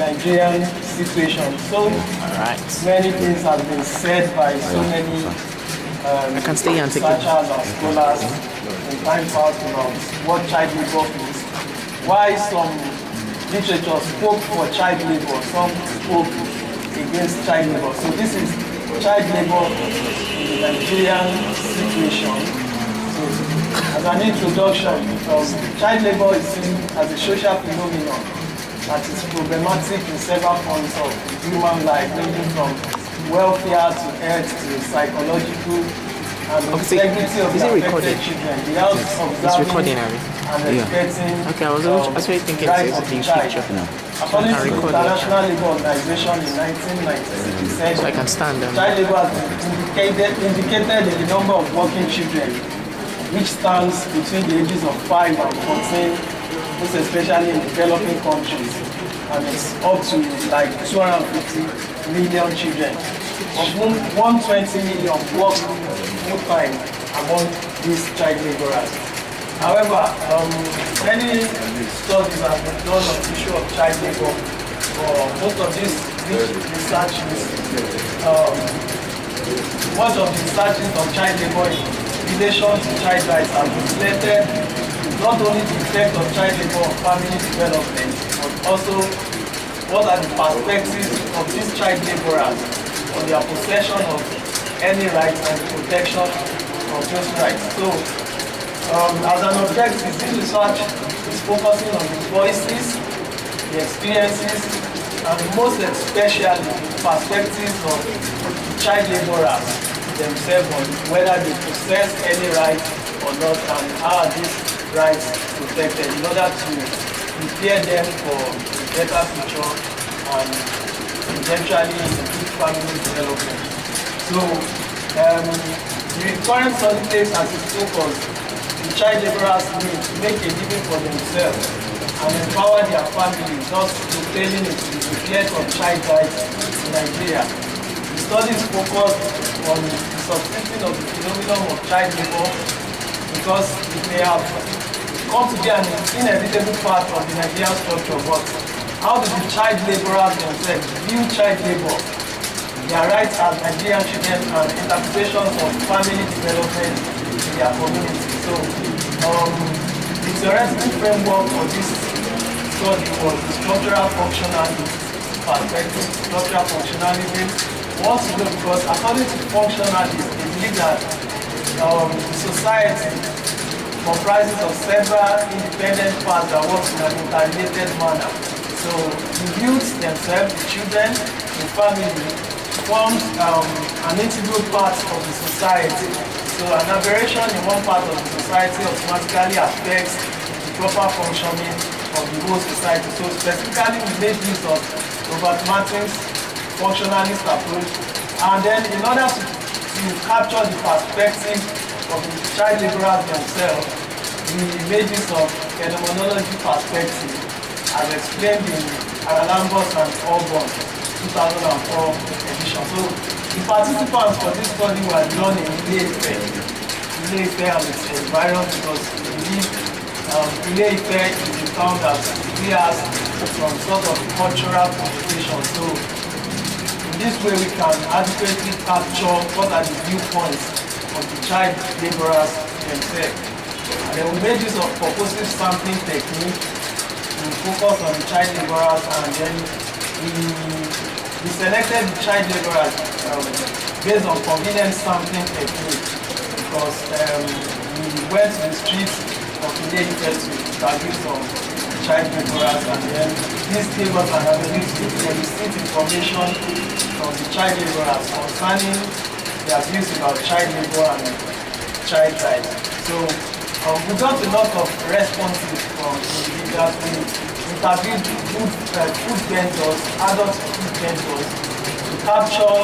Nigerian situation. So many things have been said by so many I can stay here and take researchers and scholars in time past about what child labor is, why some literature spoke for child labor, some spoke against child labor. So this is child labor in the Nigerian situation. So as an introduction, child labor is seen as a social phenomenon that is problematic in several forms of human life, ranging from welfare to health to psychological and the integrity of the affected children, the health of observing and respecting okay, I was actually thinking rights of the child. According to the International Labour Organization in 1996, it said so I can stand them. Child labour has been indicated in the number of working children, which stands between the ages of 5 and 14, most especially in developing countries, and it's up to like 250 million children, of whom 120 million work full-time among these child laborers. However, many studies have been done on the issue of child labor. Most of this research is, much of the researches on child labor in relation to child rights have reflected not only the effect of child labor on family development, but also what are the perspectives of these child laborers on their possession of any rights and the protection of those rights. So, as an objective, this research is focusing on the voices, the experiences, and most especially the perspectives of the child laborers themselves on whether they possess any rights or not, and how are these rights protected in order to prepare them for a better future and eventually a good family development. So, the current study takes as its focus the child laborers need to make a living for themselves and empower their families, thus propelling it to the effect of child rights in Nigeria. The study is focused on the substituting of the phenomenon of child labor because it may have come to be an inevitable part of the Nigerian structure, but how do the child laborers themselves view child labor, their rights as Nigerian children, and interpretations of family development in their community? So, the theoretical framework for this study was the structural functionalism perspective, structural functionalism. Want to know because according to functionalists, they believe that the society comprises of several independent parts that work in an interrelated manner. So the youth themselves, the children, the family, forms an integral part of the society. So an aberration in one part of the society automatically affects the proper functioning of the whole society. So specifically we made use of Robert Martin's functionalist approach, and then in order to capture the perspective of the child laborers themselves, we made use of phenomenological perspective as explained in Aralambos and Auburn 2004 edition. So the participants for this study were done in Ile-Ife and its environment, because we believe Ile-Ife is a town that really has some sort of cultural connotation. So in this way we can adequately capture what are the viewpoints of the child laborers themselves. And then we made use of purposive sampling technique to focus on the child laborers, and then we selected the child laborers based on convenience sampling technique, because we went to the streets of Ile-Ife to interview some child laborers, and then this gave us an ability to elicit information from the child laborers concerning their views about child labor and child rights. So we got a lot of responses from individuals. We interviewed food vendors, adult food vendors, to capture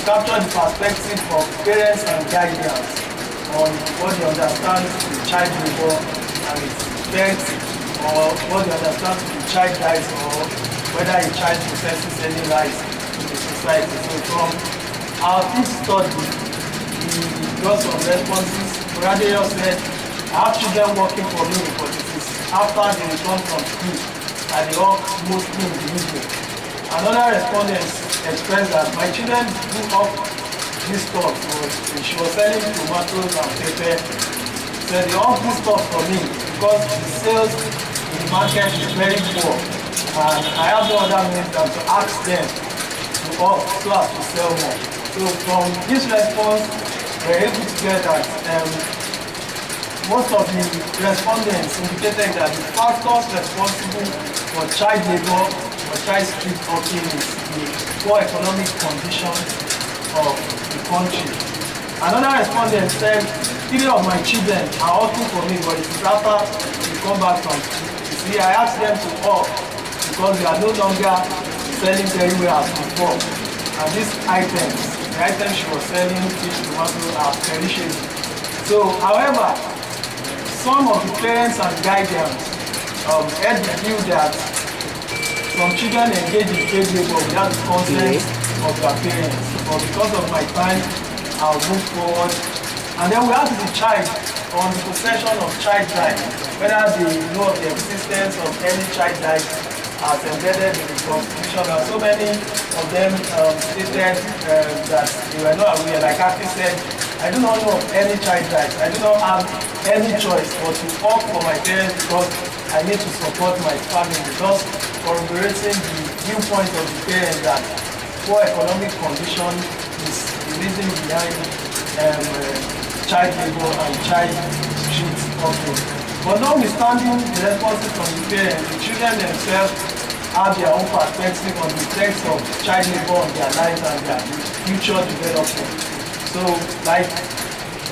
the perspective of parents and guardians on what they understand to be child labor and its effects, or what they understand to be child rights, or whether a child possesses any rights in the society. So from our fifth study, we got some responses. Radeo said, I have children working for me, but it is after they return from school. are the all mostly in the evening. Another respondent expressed that my children grew up this stuff. She was selling tomatoes and pepper. So they all this stuff for me because the sales in the market is very poor. And I have no other means than to ask them to up so as to sell more. So from this response, we're able to get that most of the respondents indicated that the factors responsible for child labor or child street hawking is the poor economic condition of the country. Another respondent said, 3 of my children are hawking for me, but it is after we come back from school. You see, I asked them to off because we are no longer selling very well as before. And these items, the items she was selling, fish, tomato, are perishable. So, however, some of the parents and guardians had the view that some children engage in child labor without the consent of their parents. But because of my time, I'll move forward. And then we ask the child on the possession of child rights, whether they know of the existence of any child rights as embedded in the Constitution. And so many of them stated that they were not aware. Like Aki said, I do not know of any child rights. I do not have any choice but to work for my parents because I need to support my family. Just corroborating the viewpoint of the parents that poor economic condition is the reason behind child labor and child street hawking. But notwithstanding the responses from the parents, the children themselves have their own perspective on the effects of child labor on their lives and their future development. So, like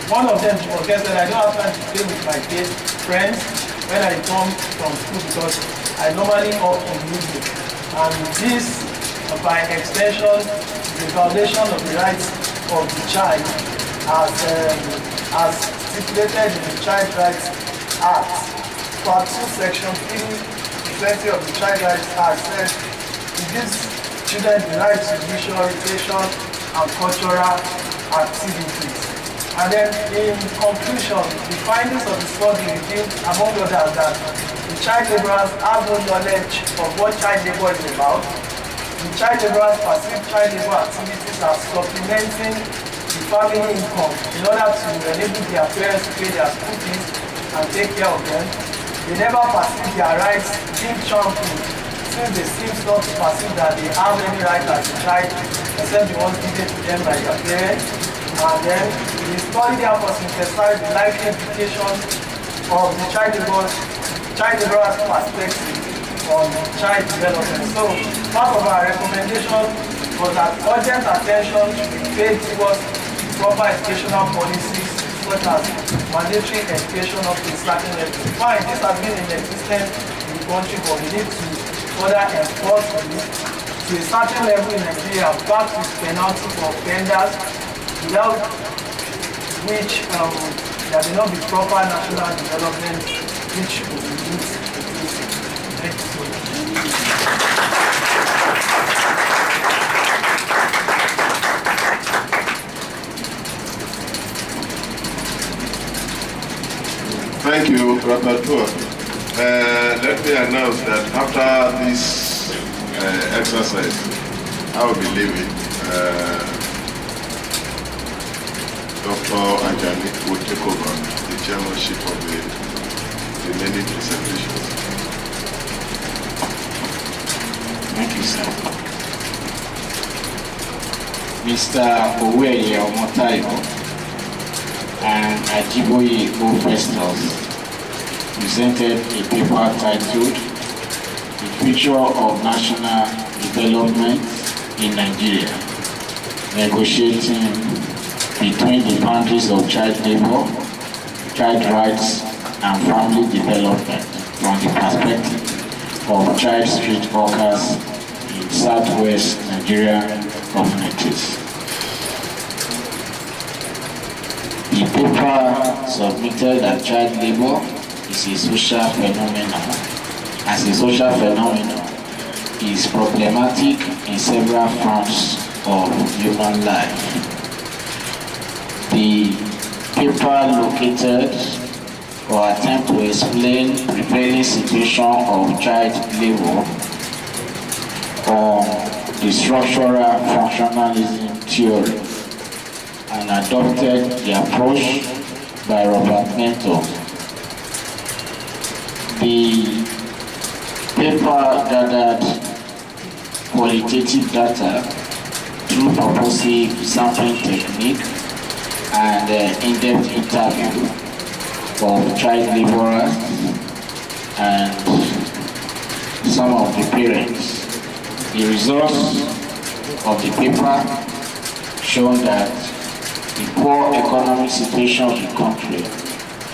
one of them, Jumoke said, I don't have time to play with my friends when I come from school because I normally off in music. And this, by extension, the foundation of the rights of the child as stipulated in the Child Rights Act, Part 2, Section 320 of the Child Rights Act says it gives children the right to visual, recreation, and cultural activities. And then in conclusion, the findings of the study revealed, among others, that the child laborers have no knowledge of what child labor is about. The child laborers perceive child labor activities as supplementing the family income in order to enable their parents to pay their school fees and take care of them. They never perceive their rights being trampled, since they seem not to perceive that they have any right as a child except the ones given to them by their parents. And then the study therefore synthesized the likely implications of the child laborer's perspective on child development. So part of our recommendation was that urgent attention should be paid towards proper educational policies such as mandatory education up to a certain level. Fine, this has been in existence in the country, but we need to further enforce this to a certain level in Nigeria, back with penalty for offenders, without which there will not be proper national development, which will be used. Thank you so much. Thank you, Rapporteur. Let me announce that after this exercise, I will be leaving. Dr. Ajani will take over the chairmanship of the remaining presentations. Thank you, sir. Mr. Oweye Omotayo and Ajiboye O. presented a paper titled The Future of National Development in Nigeria, Negotiating Between the Boundaries of Child Labor, Child Rights, and Family Development from the Perspective of Child Street Hawkers in Southwest Nigerian Communities. The paper submitted that child labor is a social phenomenon. As a social phenomenon, it is problematic in several fronts of human life. The paper located or attempt to explain prevailing situation of child labor on the structural functionalism theory and adopted the approach by Robert Mentor. The paper gathered qualitative data through purposive sampling technique and in-depth interview of child laborers and some of the parents. The results of the paper show that the poor economic situation of the country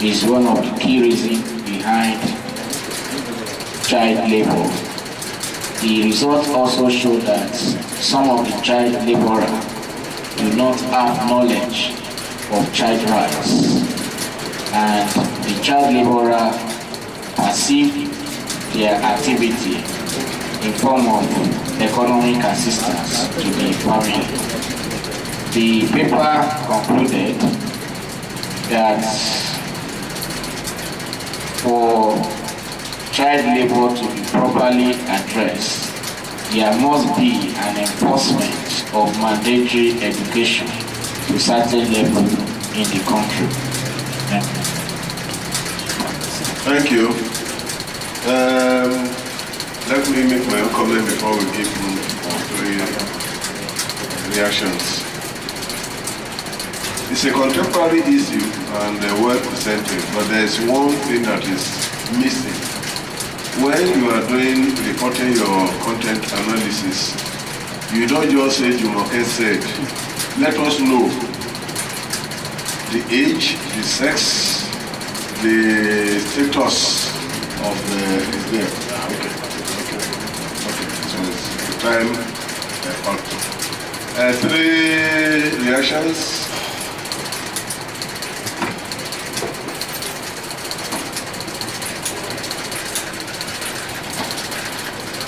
is one of the key reasons behind child labor. The results also show that some of the child laborers do not have knowledge of child rights, and the child laborer perceive their activity in form of economic assistance to the family. The paper concluded that for child labor to be properly addressed, there must be an enforcement of mandatory education to a certain level in the country. Thank you. Let me make my own comment before we give reactions. It's a contemporary issue and well presented, but there is one thing that is missing. When you are reporting your content analysis, you don't just say Jumoke said. Let us know the age, the sex, the status of the there. Okay. So it's the time factor. 3 reactions.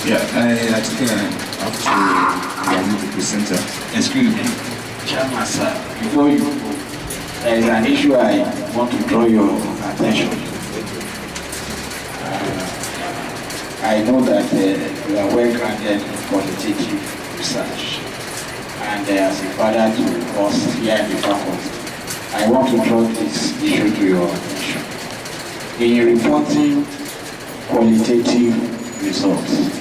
Yeah, I think I have to evaluate the presenter. Excuse me, Chairman, sir, before you go, there is an issue I want to draw your attention. I know that you are well grounded in qualitative research, and as a father to us here in the faculty, I want to draw this issue to your attention. In reporting qualitative results,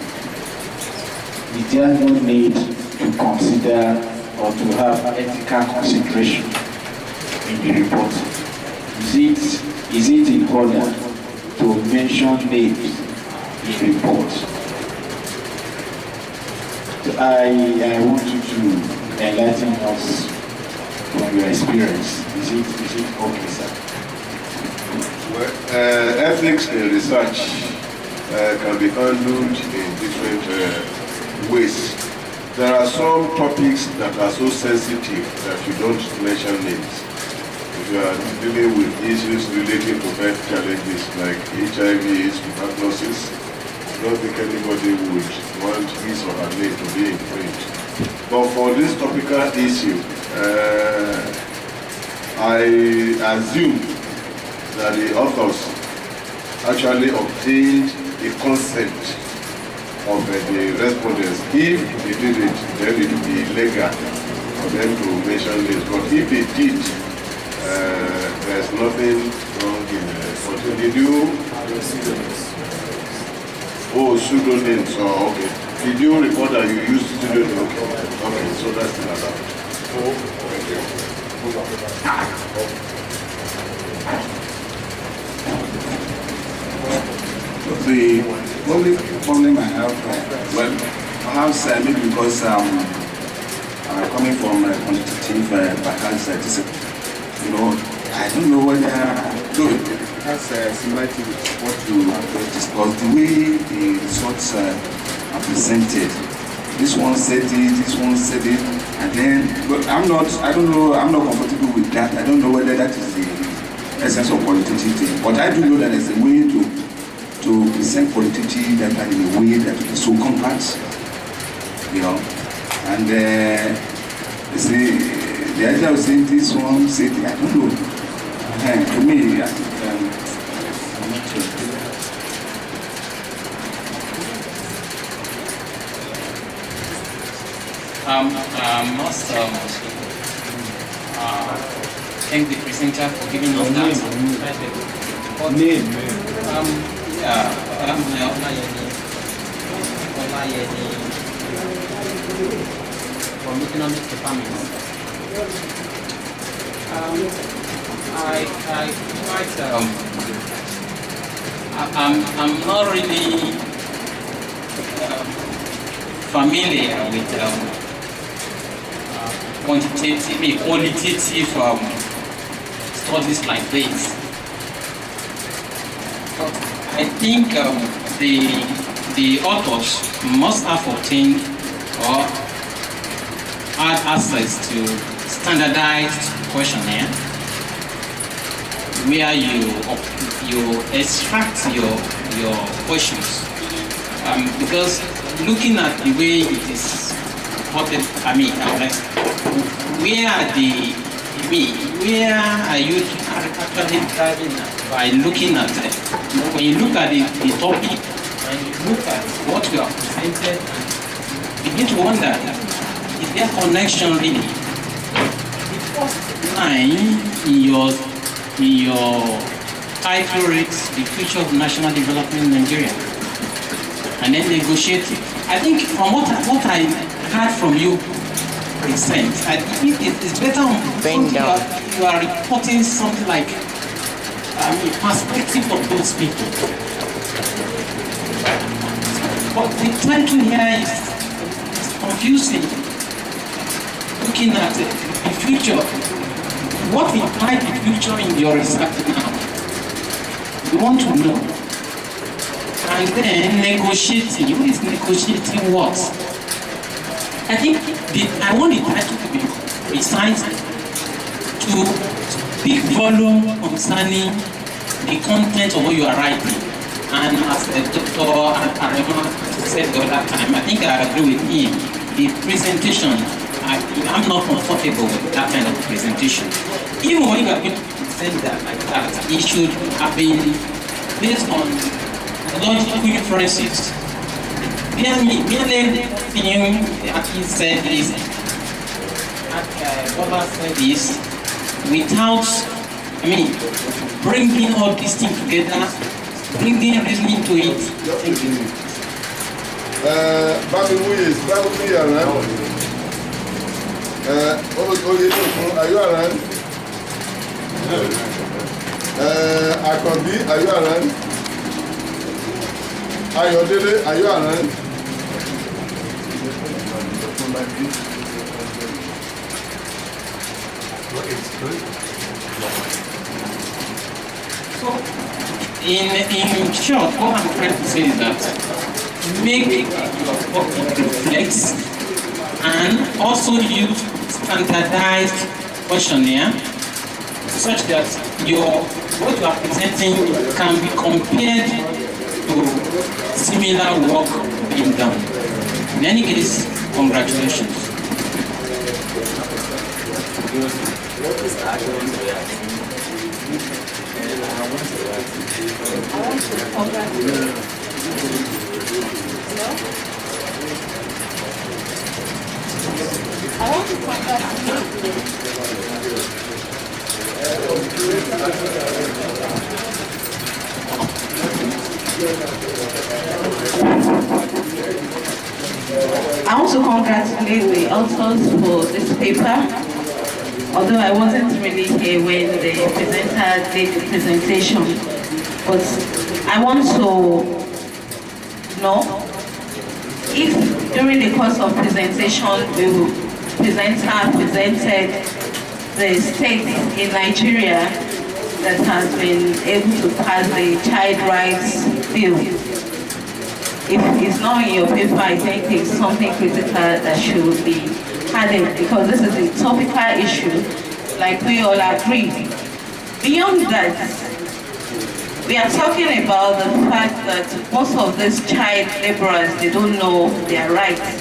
is there no need to consider or to have ethical consideration in the report? Is it in order to mention names in report? So I want you to enlighten us from your experience. Is it okay, sir? Well, ethics in research can be handled in different ways. There are some topics that are so sensitive that you don't mention names. If you are dealing with issues related to health challenges like HIV, AIDS, tuberculosis, I don't think anybody would want his or her name to be infringed. But for this topical issue, I assume that the authors actually obtained the consent of the respondents. If they did it, then it would be illegal for them to mention this. But if they did, there's nothing wrong in it. Did you? Oh, pseudonyms. Oh, okay. Did you report that you used pseudonyms? Okay, so that's not allowed. Thank you. The only problem I have, well, perhaps maybe because I'm coming from a quantitative perhaps I don't know whether it has similarity with what you discussed. The way the results are presented, this one said it, this one said it, and then but I'm not comfortable with that. I don't know whether that is the essence of qualitative thing. But I do know that there's a way to present qualitative data in a way that is so compact, and you see, the idea of saying this one, say I don't know. To me, must thank the presenter for giving us that. Name. From economic department. I'm not really familiar with qualitative studies like this. But I think the authors must have obtained or had access to standardized questionnaire where you extract your questions. Because looking at the way it is reported, where are you actually driving at by looking at it? When you look at the topic and you look at what you have presented, you begin to wonder, is there connection really? The first line in your title reads the future of national development in Nigeria, and then negotiate it. I think from what I heard from you present, I think it's better you are reporting something like perspective of those people. But the title here is confusing. Looking at the future, what implies the future in your research now? You want to know. And then negotiating. Who is negotiating what? I think I want the title to be precise, to speak volume concerning the content of what you are writing. And as Dr. Arema said the other time, I think I agree with him. The presentation, I'm not comfortable with that kind of presentation. Even when you are going to present that like that, it should have been based on logical inferences. Merely he said this, Bola said this, without, bringing all these things together, bringing reasoning to it. Thank you. Are you around? Akobi, are you around? Ayodele, are you around? So, in short, what I'm trying to say is that make your topic reflect and also use standardized questionnaire such that what you are presenting can be compared to similar work being done. In any case, congratulations. What is actually reacting? And I want to congratulate. I want to congratulate the authors for this paper. Although I wasn't really here when the presenter did the presentation, but I want to know if during the course of presentation the presenter presented the states in Nigeria that has been able to pass the child rights bill. If it's not in your paper, I think it's something critical that should be added, because this is a topical issue, like we all agree. Beyond that, we are talking about the fact that most of these child laborers, they don't know their rights.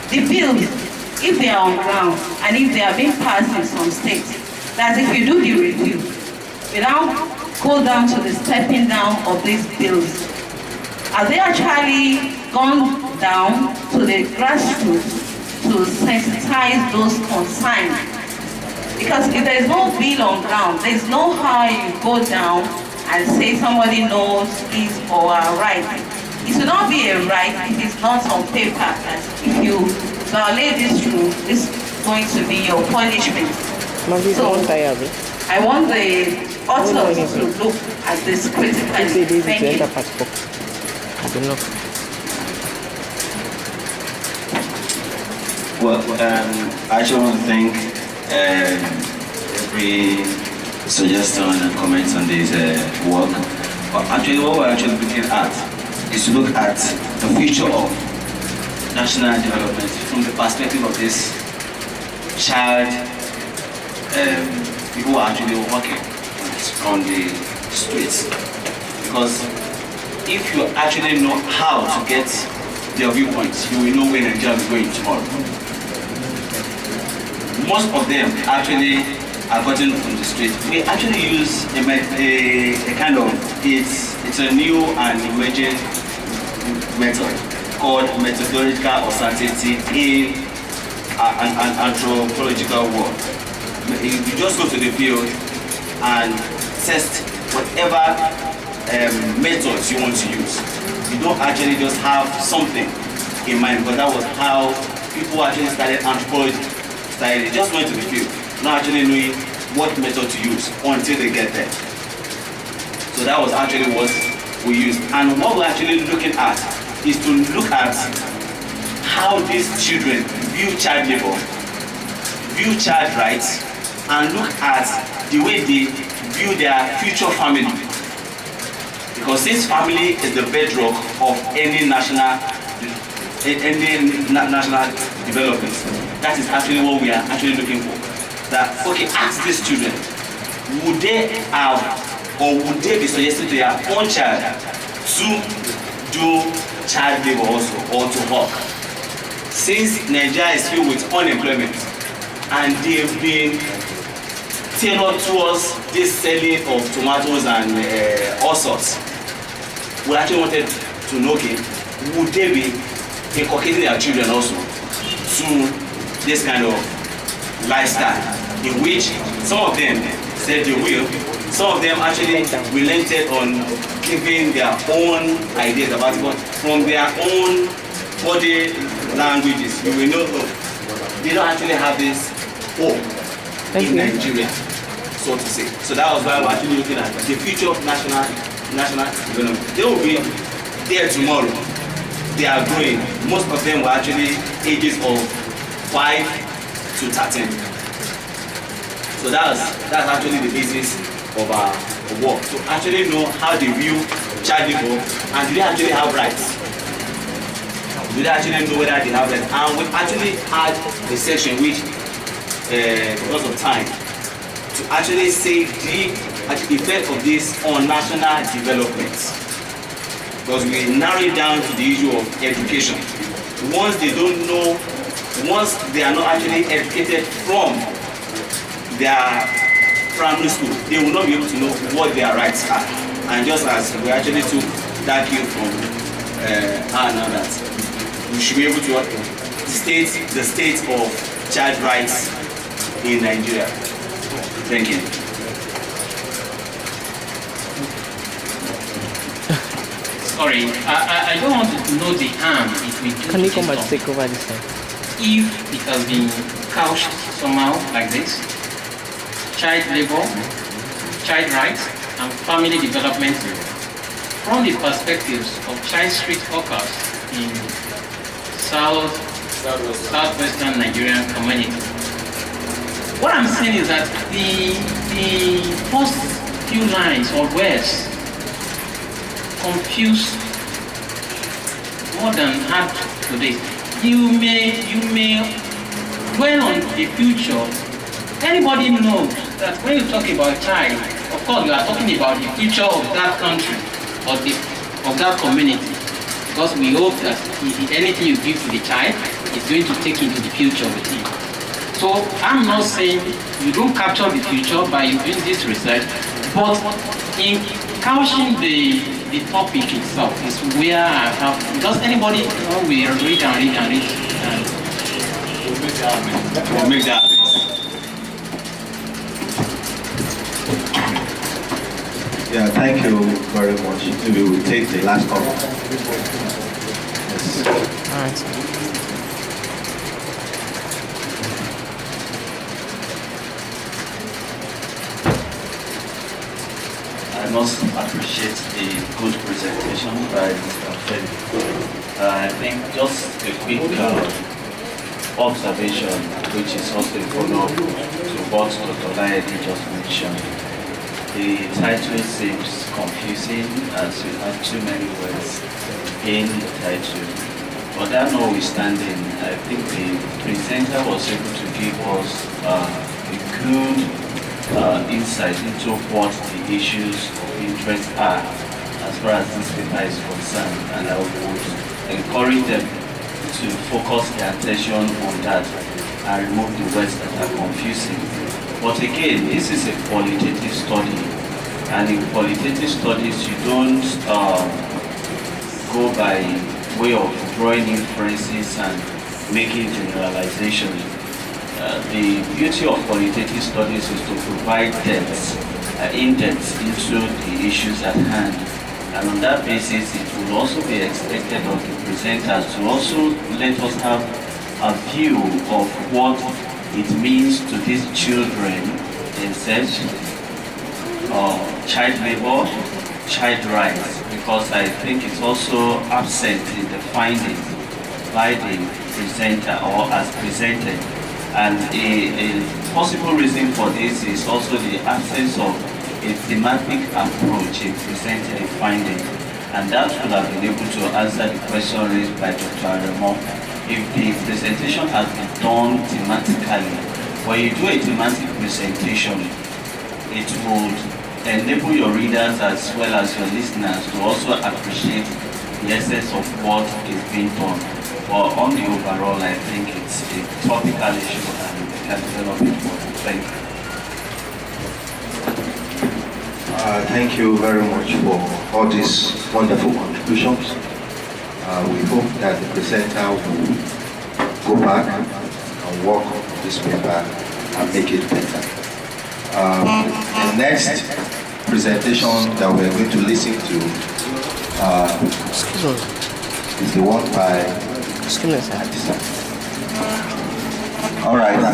The bills, if they are on ground and if they are being passed in some states, that if you do the review, without go down to the stepping down of these bills, are they actually gone down to the grassroots to to sensitize those concerned. Because if there's no bill on ground, there's no how you go down and say somebody knows his or her right. It should not be a right if it's not on paper. That if you violate this rule, this is going to be your punishment. So, I want the authors to look at this critically. Thank you. Well, I actually want to thank every suggestion and comments on this work. But actually, what we're actually looking at is to look at the future of national development from the perspective of this child people who are actually working on the streets. Because if you actually know how to get their viewpoints, you will know where Nigeria is going tomorrow. Most of them actually are gotten from the street. We actually use a kind of, it's a new and emerging method called methodological uncertainty in an anthropological world. You just go to the field and test whatever methods you want to use. You don't actually just have something in mind, but that was how people actually started anthropology. They just went to the field, not actually knowing what method to use until they get there. So that was actually what we used. And what we're actually looking at is to look at how these children view child labor, view child rights, and look at the way they view their future family. Because this family is the bedrock of any national development. That is actually what we are actually looking for. That, okay, ask these children, would they have, or would they be suggested to their own child to do child labor also, or to work? Since Nigeria is filled with unemployment, and they've been tailored towards this selling of tomatoes and all sorts, we actually wanted to know, okay, would they be inculcating their children also to this kind of lifestyle, in which some of them said they will, some of them actually relented on giving their own ideas about it, but from their own body languages, you will know they don't actually have this hope in Nigeria, so to say. So that was why we're actually looking at the future of national development. They will be there tomorrow. They are growing. Most of them were actually ages of 5 to 13. So that's actually the basis of our work. To actually know how they view child labor, and do they actually have rights? Do they actually know whether they have rights? And we actually had a section which, because of time, to actually say the effect of this on national development. Because we narrow it down to the issue of education. Once they don't know, once they are not actually educated from their primary school, they will not be able to know what their rights are. And just as we actually took that cue from now that we should be able to state the state of child rights in Nigeria. Thank you. Sorry, I don't want to know the harm if we do. Can you come and take over this one? If it has been couched somehow like this, child labor, child rights, and family development from the perspectives of child street workers in southwestern Nigerian community. What I'm saying is that the first few lines or words confuse more than half today. You may dwell on the future. Anybody knows that when you talk about child, of course you are talking about the future of that country or of that community. Because we hope that anything you give to the child is going to take into the future with him. So I'm not saying you don't capture the future by doing this research, but in couching the topic itself is where I have, because anybody will read and We'll make that. Yeah, thank you very much. We will take the last call. Yes. All right. I must appreciate the good presentation by Mr. Feli. I think just a quick observation, which is also a follow-up to what Dr. Laedi just mentioned. The title seems confusing as you have too many words in the title. But that notwithstanding, I think the presenter was able to give us a good insight into what the issues of interest are as far as this paper is concerned, and I would encourage them to focus their attention on that and remove the words that are confusing. But again, this is a qualitative study, and in qualitative studies you don't go by way of drawing inferences and making generalizations. The beauty of qualitative studies is to provide depth, in-depth into the issues at hand. And on that basis, it will also be expected of the presenters to also let us have a view of what it means to these children themselves, child labor, child rights, because I think it's also absent in the findings by the presenter or as presented. And a possible reason for this is also the absence of a thematic approach in presenting a finding. And that would have been able to answer the question raised by Dr. Aremo. If the presentation has been done thematically, when you do a thematic presentation, it would enable your readers as well as your listeners to also appreciate the essence of what is being done. But on the overall, I think it's a topical issue and we can develop it more. Thank you. Thank you very much for all these wonderful contributions. We hope that the presenter will go back and work on this paper and make it better. The next presentation that we're going to listen to is the one by all right, we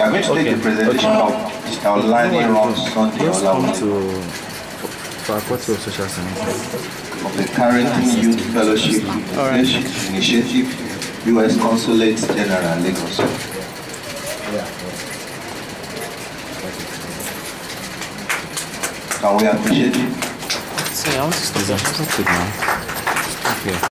are going to take the presentation of Mr. Olani Ron Sunday social science of the Parenting Youth Fellowship Initiative, U.S. Consulate General, Lagos. Can we appreciate you? See, I want to stop. That's not good now. Okay.